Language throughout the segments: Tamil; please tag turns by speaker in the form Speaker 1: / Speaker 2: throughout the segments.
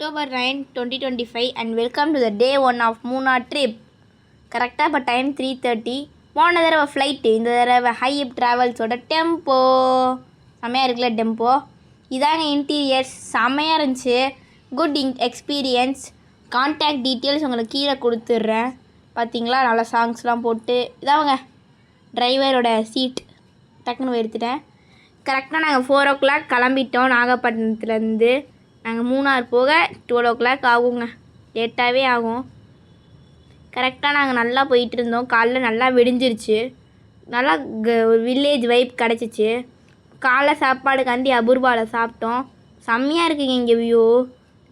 Speaker 1: October 9, 2025 and welcome to the day 1 of Munnar trip. கரெக்டாக இப்போ டைம் 3:30. போன தடவை ஃப்ளைட்டு, இந்த தடவை ஹைப் ட்ராவல்ஸோட டெம்போ. செம்மையாக இருக்குல்ல டெம்போ. இதாங்க இன்டீரியர்ஸ், செம்மையாக இருந்துச்சு. Good experience. கான்டாக்ட் டீட்டெயில்ஸ் உங்களுக்கு கீழே கொடுத்துட்றேன். பார்த்தீங்களா, நல்லா சாங்ஸ்லாம் போட்டு. இதாங்க டிரைவரோட சீட் டக்குன்னு எடுத்துட்டேன். கரெக்டாக நாங்கள் 4 o'clock கிளம்பிட்டோம் நாகப்பட்டினத்துலேருந்து. நாங்கள் மூணார் போக 12 o'clock ஆகுங்க, லேட்டாகவே ஆகும். கரெக்டாக நாங்கள் நல்லா போயிட்டு இருந்தோம். காலைல நல்லா விடிஞ்சிருச்சு, நல்லா ஒரு வில்லேஜ் வைப் கிடச்சிச்சு. காலைல சாப்பாடுக்காண்டி அபூர்வாவில் சாப்பிட்டோம். செம்மையாக இருக்குங்க இங்கே வியூ.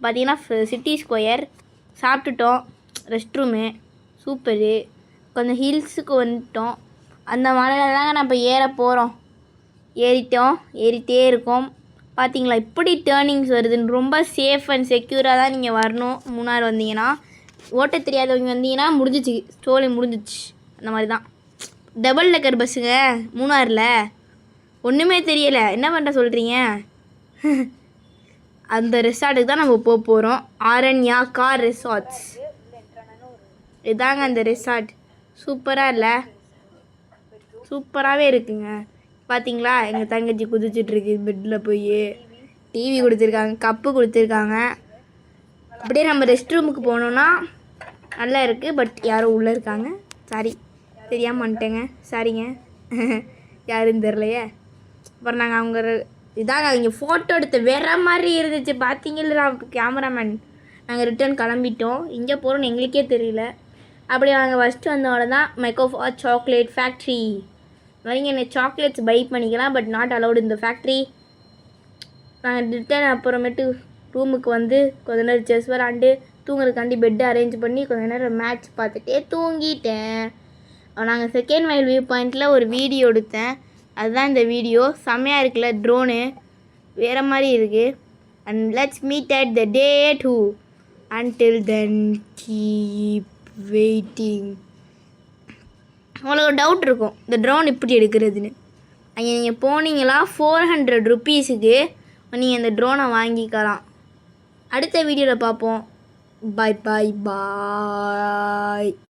Speaker 1: பார்த்தீங்கன்னா சிட்டி ஸ்கொயர் சாப்பிட்டுட்டோம். Rest room super. கொஞ்சம் ஹில்ஸுக்கு வந்துட்டோம். அந்த மலையில் தாங்க நம்ம ஏற போகிறோம். ஏறிட்டே இருக்கோம். பார்த்தீங்களா இப்படி டேர்னிங்ஸ் வருதுன்னு. ரொம்ப சேஃப் அண்ட் செக்யூராக தான் நீங்கள் வரணும் மூணார் வந்தீங்கன்னா. ஓட்ட தெரியாதவங்க வந்தீங்கன்னா முடிஞ்சிச்சு, ஸ்டோரி முடிஞ்சிச்சு. அந்த மாதிரி தான் டபுள் டெக்கர் பஸ்ஸுங்க மூணாரில். ஒன்றுமே தெரியலை, என்ன பண்ணுற சொல்கிறீங்க? அந்த ரெசார்ட்டுக்கு தான் நம்ம போக போகிறோம். Aranya car resorts. இதாங்க அந்த ரெசார்ட். சூப்பராக இல்லை? சூப்பராகவே இருக்குங்க. பார்த்தீங்களா எங்கள் தங்கச்சி குதிச்சிட்ருக்கு பெட்டில் போய். டிவி கொடுத்துருக்காங்க, கப்பு கொடுத்துருக்காங்க. அப்படியே நம்ம ரெஸ்ட் ரூமுக்கு போனோன்னா நல்லா இருக்குது. பட் யாரும் உள்ளே இருக்காங்க. சாரி, தெரியாமல் வந்துட்டேங்க, சாரிங்க. யாருன்னு தெரிலையே. அப்புறம் நாங்கள் அவங்க இதாங்க இங்கே ஃபோட்டோ எடுத்து வேறு மாதிரி இருந்துச்சு. பார்த்தீங்களா கேமராமேன். நாங்கள் ரிட்டர்ன் கிளம்பிட்டோம். இங்கே போகிறோன்னு எங்களுக்கே தெரியல. அப்படி நாங்கள் ஃபஸ்ட்டு வந்தோட தான் மைக்கோஃபா சாக்லேட் ஃபேக்ட்ரி. வரீங்க, என்ன சாக்லேட்ஸ் பை பண்ணிக்கலாம், பட் நாட் அலவுட் இந்த ஃபேக்ட்ரி. நாங்கள் ரிட்டர்ன் அப்புறமேட்டு ரூமுக்கு வந்து கொஞ்ச நேரம் செஸ் விளாண்டு தூங்குறதுக்காண்டி பெட்டு அரேஞ்ச் பண்ணி கொஞ்ச நேரம் மேட்ச் பார்த்துட்டே தூங்கிட்டேன். நாங்கள் செகண்ட் மைல் வியூ பாயிண்டில் ஒரு வீடியோ எடுத்தேன். அதுதான் இந்த வீடியோ. செம்மையாக இருக்குல்ல, ட்ரோனு வேறு மாதிரி இருக்குது. And let's meet at the day 2. Until then keep waiting. உங்களுக்கு ஒரு டவுட் இருக்கும், இந்த ட்ரோன் இப்படி எடுக்கிறதுன்னு. அங்கே நீங்கள் போனீங்களா 400 rupeesக்கு நீங்கள் இந்த ட்ரோனை வாங்கிக்கலாம். அடுத்த வீடியோவில் பார்ப்போம். பாய் பாய் பாய்.